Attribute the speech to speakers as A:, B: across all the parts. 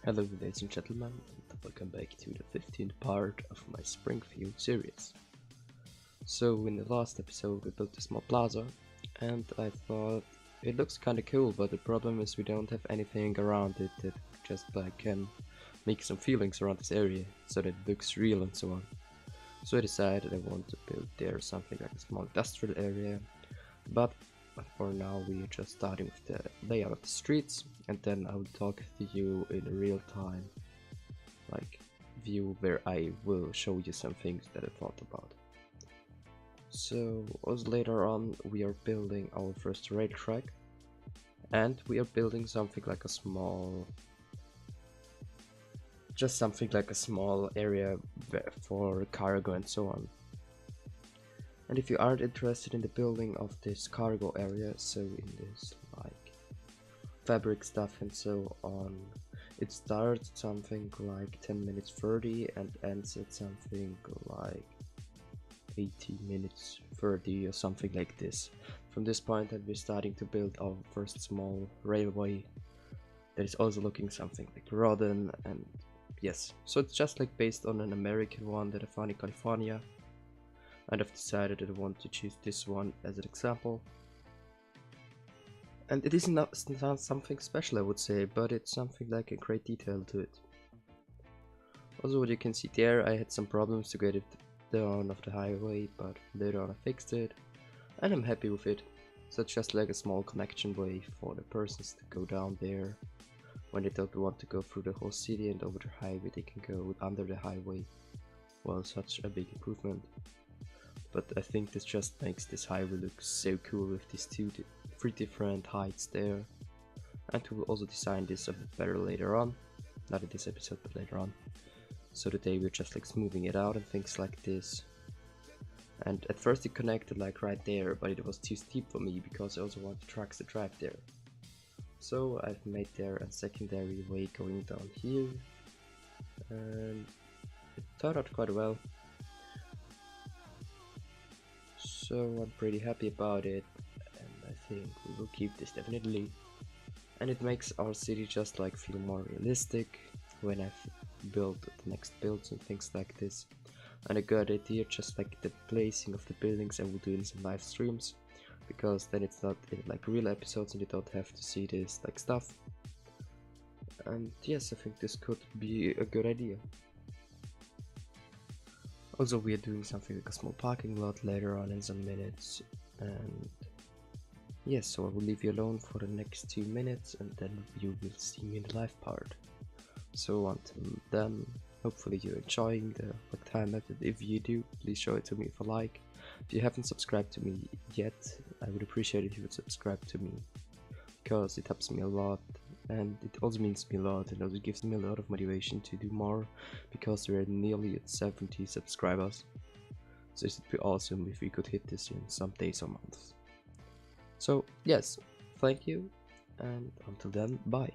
A: Hello ladies and gentlemen, and welcome back to the 15th part of my Springfield series. So in the last episode we built a small plaza, and I thought it looks kinda cool, but the problem is we don't have anything around it that just can make some feelings around this area, so that it looks real and so on. So I decided I want to build there something like a small industrial area, but for now we are just starting with the layout of the streets, and then I will talk to you in real time, like view, where I will show you some things that I thought about. So also later on we are building our first rail track, and we are building something like a small area for cargo and so on. And if you aren't interested in the building of this cargo area, so in this like fabric stuff and so on, it starts at something like 10 minutes 30 and ends at something like 80 minutes 30 or something like this. From this point we're starting to build our first small railway that is also looking something like Rodden, and yes, so it's just like based on an American one that I found in California, and I've decided that I want to choose this one as an example. And it is not something special, I would say, but it's something like a great detail to it. Also, what you can see there, I had some problems to get it down off the highway, but later on I fixed it, and I'm happy with it. So it's just like a small connection way for the persons to go down there. When they don't want to go through the whole city and over the highway, they can go under the highway. Well, such a big improvement. But I think this just makes this highway look so cool with these three different heights there. And we will also design this a bit better later on. Not in this episode, but later on. So today we're just like smoothing it out and things like this. And at first it connected like right there, but it was too steep for me because I also wanted trucks to drive there. So I've made there a secondary way going down here. And it turned out quite well. So I'm pretty happy about it, and I think we will keep this definitely. And it makes our city just like feel more realistic when I've built the next builds and things like this. And a good idea, just like the placing of the buildings, I will do in some live streams, because then it's not like real episodes and you don't have to see this like stuff. And yes, I think this could be a good idea. Also, we are doing something like a small parking lot later on in some minutes, and yes, so I will leave you alone for the next 2 minutes, and then you will see me in the live part. So until then, hopefully you're enjoying the time method. If you do, please show it to me with a like. If you haven't subscribed to me yet, I would appreciate it if you would subscribe to me, because it helps me a lot, and it also means me a lot, and also gives me a lot of motivation to do more, because we're nearly at 70 subscribers. So it would be awesome if we could hit this in some days or months. So yes, thank you, and until then, bye.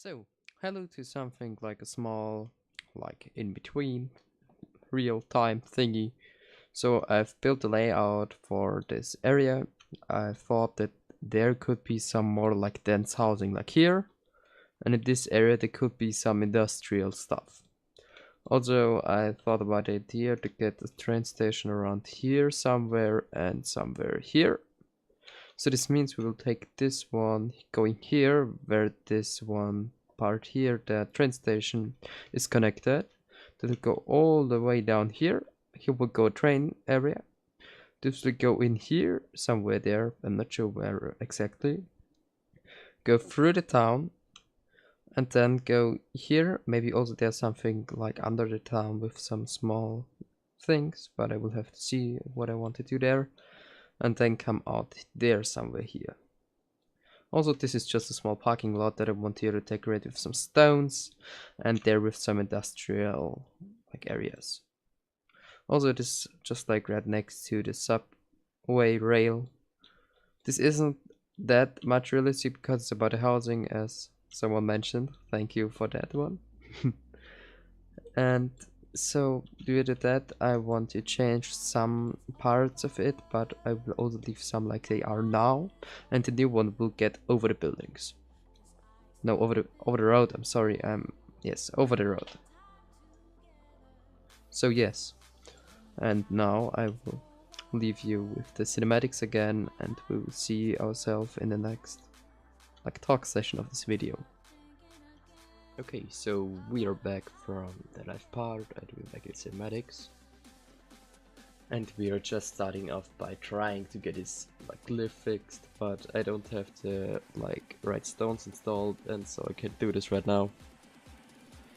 A: So, hello to something like a small, like in between, real time thingy. So, I've built a layout for this area. I thought that there could be some more like dense housing, like here. And in this area, there could be some industrial stuff. Also, I thought about the idea to get a train station around here somewhere and somewhere here. So this means we will take this one going here, where this one part here, the train station, is connected. That will go all the way down here. Here will go a train area. This will go in here, somewhere there, I'm not sure where exactly. Go through the town, and then go here. Maybe also there's something like under the town with some small things, but I will have to see what I want to do there. And then come out there somewhere here. Also, this is just a small parking lot that I want here to decorate with some stones, and there with some industrial like areas. Also, it is just like right next to the subway rail. This isn't that much realistic because it's about the housing, as someone mentioned. Thank you for that one. And so due to that, I want to change some parts of it, but I will also leave some like they are now, and the new one will get over the buildings. No, over the road. I'm sorry. Yes, over the road. So yes, and now I will leave you with the cinematics again, and we will see ourselves in the next like talk session of this video. Okay, so we are back from the live part, and we're back in cinematics. And we are just starting off by trying to get this like glyph fixed, but I don't have the like right stones installed, and so I can't do this right now.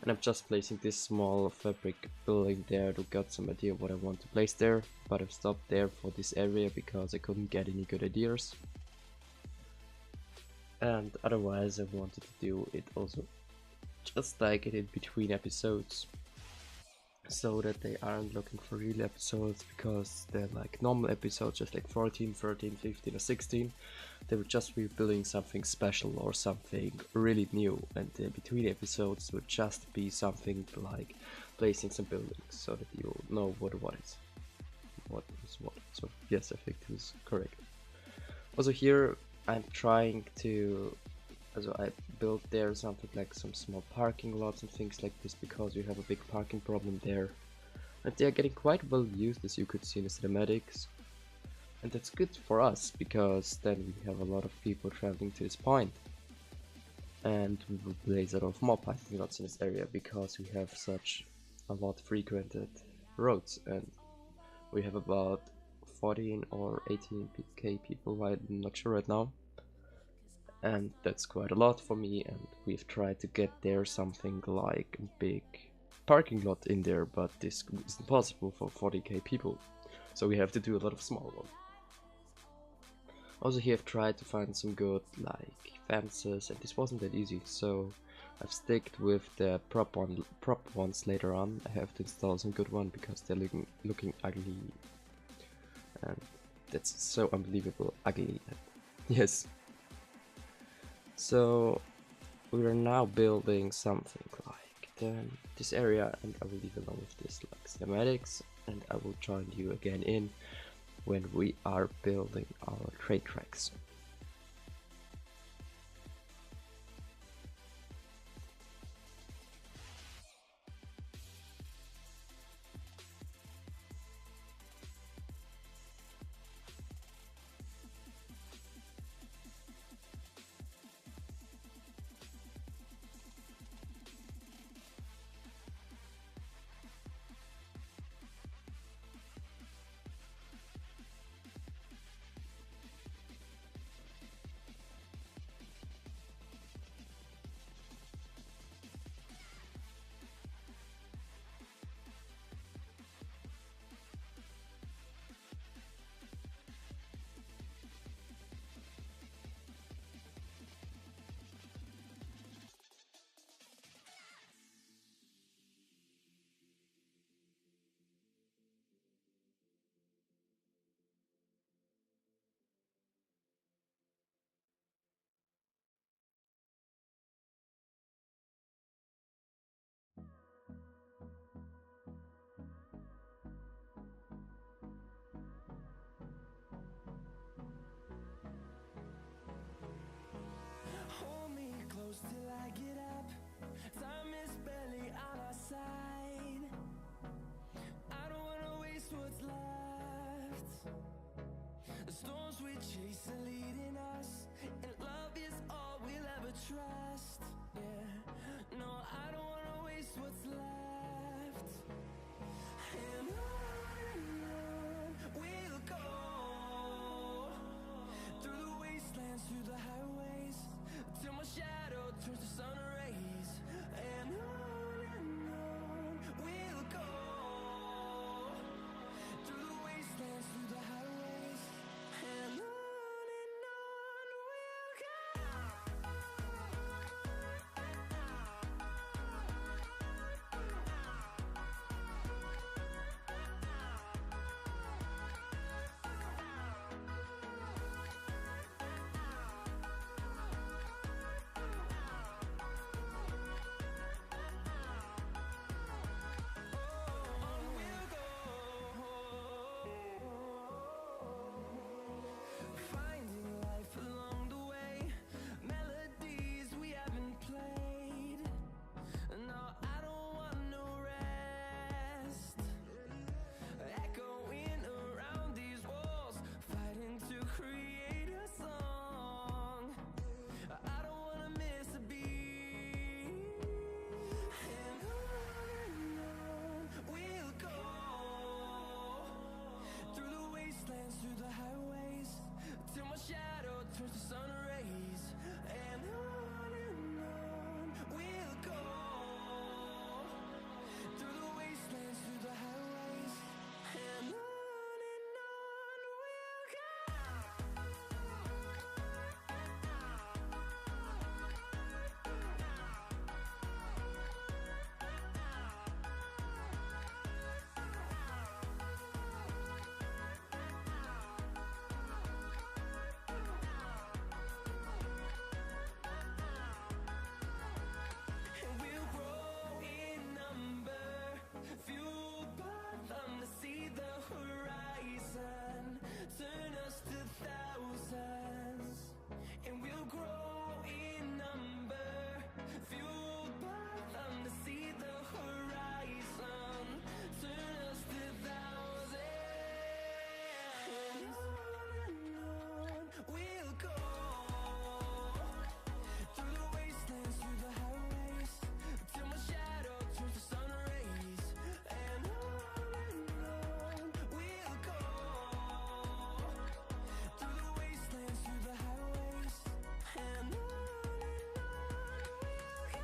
A: And I'm just placing this small fabric building there to get some idea what I want to place there, but I've stopped there for this area because I couldn't get any good ideas. And otherwise I wanted to do it also just like it in between episodes, so that they aren't looking for real episodes, because they're like normal episodes, just like 14, 13, 15 or 16. They would just be building something special or something really new, and the between episodes would just be something like placing some buildings, so that you know what is what. So yes, I think this is correct. Also here I'm trying to, also I built there something like some small parking lots and things like this, because we have a big parking problem there. And they are getting quite well used, as you could see in the cinematics. And that's good for us, because then we have a lot of people traveling to this point. And we will place a lot of more parking lots in this area, because we have such a lot frequented roads, and we have about 14 or 18k people, I'm not sure right now. And that's quite a lot for me, and we've tried to get there something like a big parking lot in there, but this isn't possible for 40k people, so we have to do a lot of small ones. Also here I've tried to find some good like fences, and this wasn't that easy, so I've sticked with the prop ones later on. I have to install some good one because they're looking ugly, and that's so unbelievable ugly. Yes. So we are now building something like this area, and I will leave along with this like cinematics, and I will join you again in when we are building our train tracks.
B: Jason leading us, and love is all we'll ever trust. Yeah, no, I don't wanna waste what's left. And on we'll go, through the wastelands, through the highways, till my shadow turns to sun rays. And on we'll go, through the wastelands, through the highways, and on we'll go. Finding life along the way, melodies we haven't played. No, I don't want no rest. Echoing around these walls, fighting to create a song. I don't wanna miss a beat. And on we'll go, through the wastelands, through the highways, till my shadow turns to sun rays. And on we'll go, through the wastelands, through the highways, and on we'll go. And we'll grow in number, fueled by them to see the horizon, turn us to thousands. And we'll grow in number, fueled by them to see the horizon, turn us to thousands. And on we'll go, through the wastelands, through the highways, till my shadow turns to sun rays. And on we'll go, through the wastelands, through the highways, and on we'll go.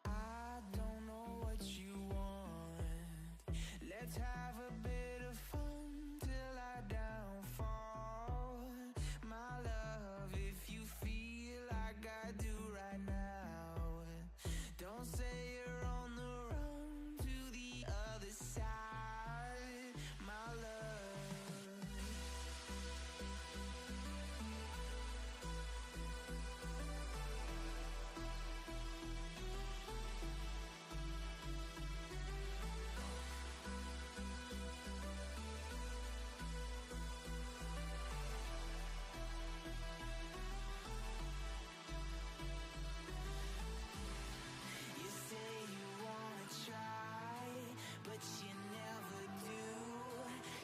B: I don't know what you want. Let's have a bit of fun till I downfall. My love, if you feel like I do right now, don't say you're on the run to the other side, my love. You say you wanna try, but you never do.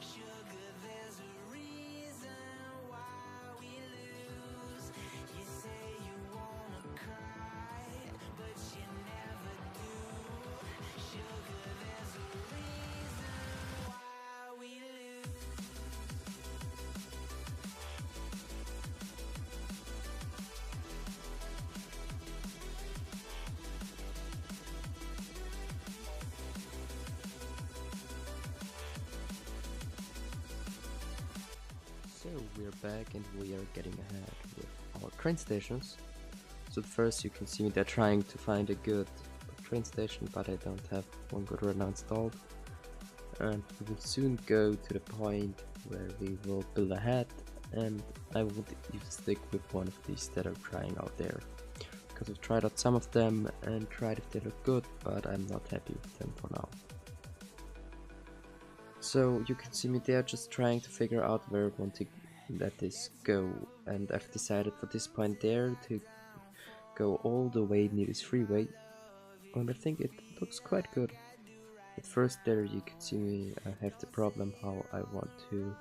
B: Sugar, there's a reason why we lose. You say you wanna cry, but you never do. Sugar, there's a reason why we lose.
A: So we're back and we are getting ahead with our train stations. So first you can see they're trying to find a good train station, but I don't have one good right now installed. And we will soon go to the point where we will build a head, and I would even stick with one of these that I'm trying out there, because I've tried out some of them and tried if they look good, but I'm not happy with them for now. So you can see me there just trying to figure out where I want to let this go, and I've decided for this point there to go all the way near this freeway, and I think it looks quite good. At first there you can see me have the problem how I want to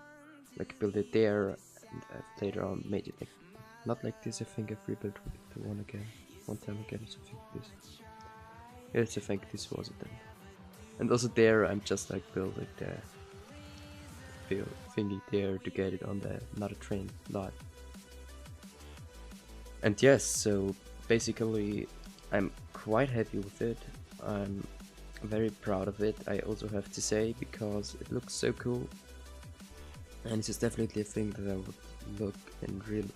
A: like build it there, and I've later on made it like not like this. I think I've rebuilt the one time again or something like this. Yes, I think this was it then. And also there I'm just like building the thingy there to get it on the another train lot. And yes, so basically I'm quite happy with it. I'm very proud of it, I also have to say, because it looks so cool, and this is definitely a thing that I would look in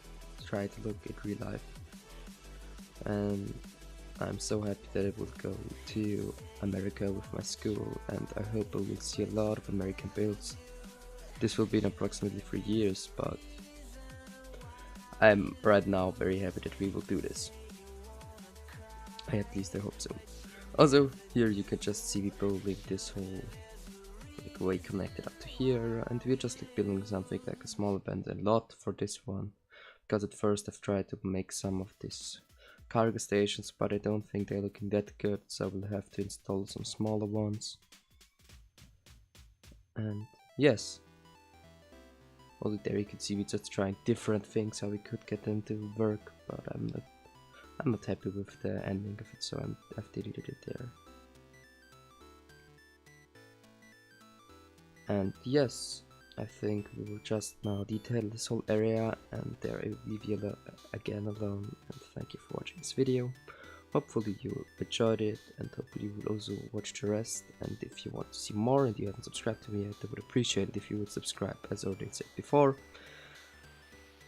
A: try to look in real life. And I'm so happy that I will go to America with my school, and I hope I will see a lot of American builds. This will be in approximately 3 years, but I'm right now very happy that we will do this. At least I hope so. Also, here you can just see me building this whole like way connected up to here, and we're just like building something like a small abandoned lot for this one, because at first I've tried to make some of these cargo stations, but I don't think they're looking that good, so I will have to install some smaller ones. And yes, also there you can see me just trying different things how we could get them to work, but I'm not happy with the ending of it, so I've deleted it there. And yes, I think we will just now detail this whole area, and there I will leave you again alone, and thank you for watching this video. Hopefully you enjoyed it, and hopefully you will also watch the rest. And if you want to see more and you haven't subscribed to me yet, I would appreciate it if you would subscribe, as already said before,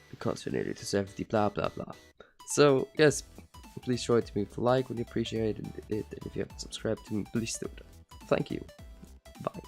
A: because we're nearly to 70 blah blah blah. So yes, please show it to me with a like when you appreciate it, and if you haven't subscribed to me, please do that. Thank you. Bye.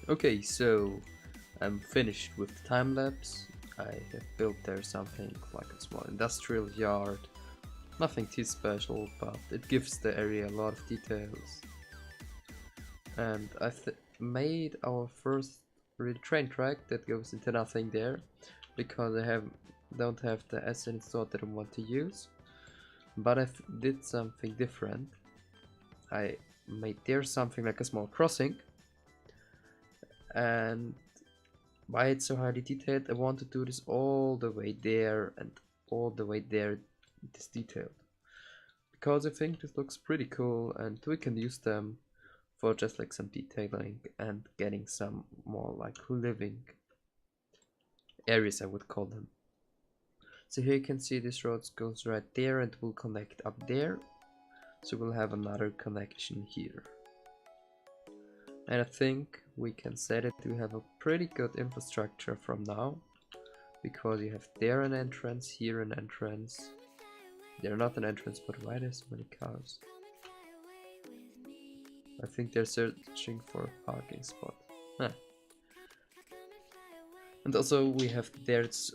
A: Okay, so I'm finished with the time lapse. I have built there something like a small industrial yard. Nothing too special, but it gives the area a lot of details. And I made our first real train track that goes into nothing there, because I don't have the asset installed that I want to use. But I did something different. I made there something like a small crossing, and why it's so highly detailed, I want to do this all the way there and all the way there. This detailed because I think this looks pretty cool, and we can use them for just like some detailing and getting some more like living areas, I would call them. So here you can see this road goes right there and will connect up there, so we'll have another connection here. And I think we can say that we have a pretty good infrastructure from now, because you have there an entrance, here an entrance. They're not an entrance, but why there's so many cars? I think they're searching for a parking spot. Huh. And also we have this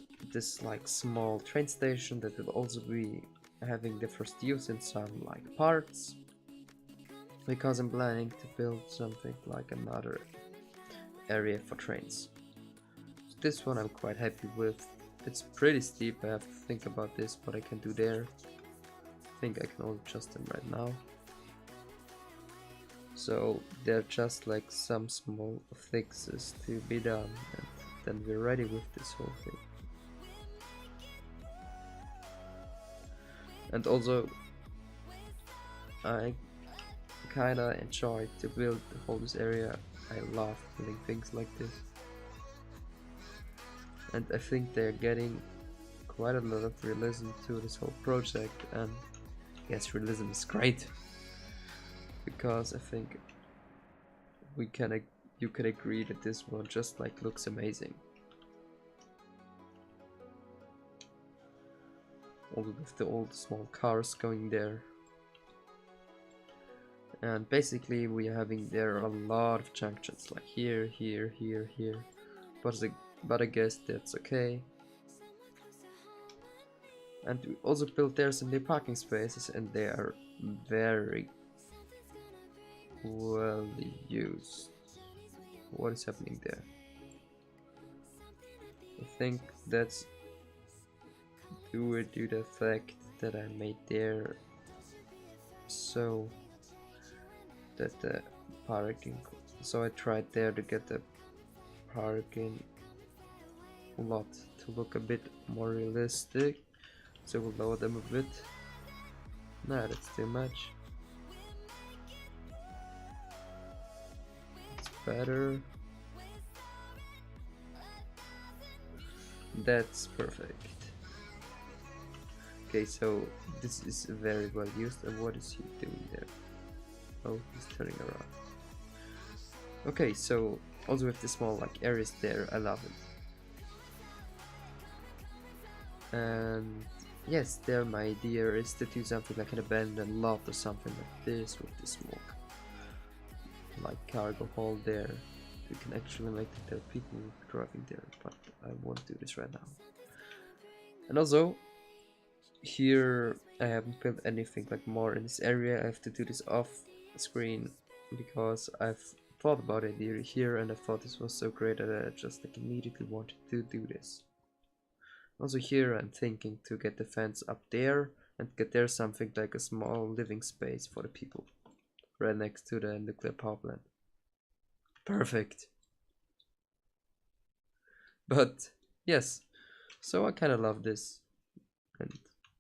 A: like small train station that will also be having the first use in some like parts, because I'm planning to build something like another area for trains. So this one I'm quite happy with. It's pretty steep, I have to think about this, what I can do there. I think I can only adjust them right now. So they're just like some small fixes to be done, and then we're ready with this whole thing. And also I kinda enjoy to build the whole this area. I love building things like this, and I think they're getting quite a lot of realism to this whole project, and yes, realism is great, because I think you can agree that this one just like looks amazing. All with the old small cars going there. And basically we are having there a lot of junctions, like here, here, here, here. But I guess that's okay. And we also built there some new parking spaces, and they are very well used. What is happening there? I think that's due to the fact that I made there so that the parking, so I tried there to get the parking lot to look a bit more realistic, so we'll lower them a bit. Nah, that's too much. It's better. That's perfect. Okay, so this is very well used. And what is he doing there? Oh, he's turning around. Okay, so also with the small like areas there, I love it. And yes, there my idea is to do something like an abandoned lot or something like this, with the small like cargo hall there. We can actually make it there are people driving there, but I won't do this right now. And also here I haven't built anything like more in this area. I have to do this off screen, because I've thought about it here, and I thought this was so great that I just like immediately wanted to do this. Also here I'm thinking to get the fence up there and get there something like a small living space for the people right next to the nuclear power plant. Perfect. But yes, so I kind of love this, and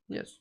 A: yes.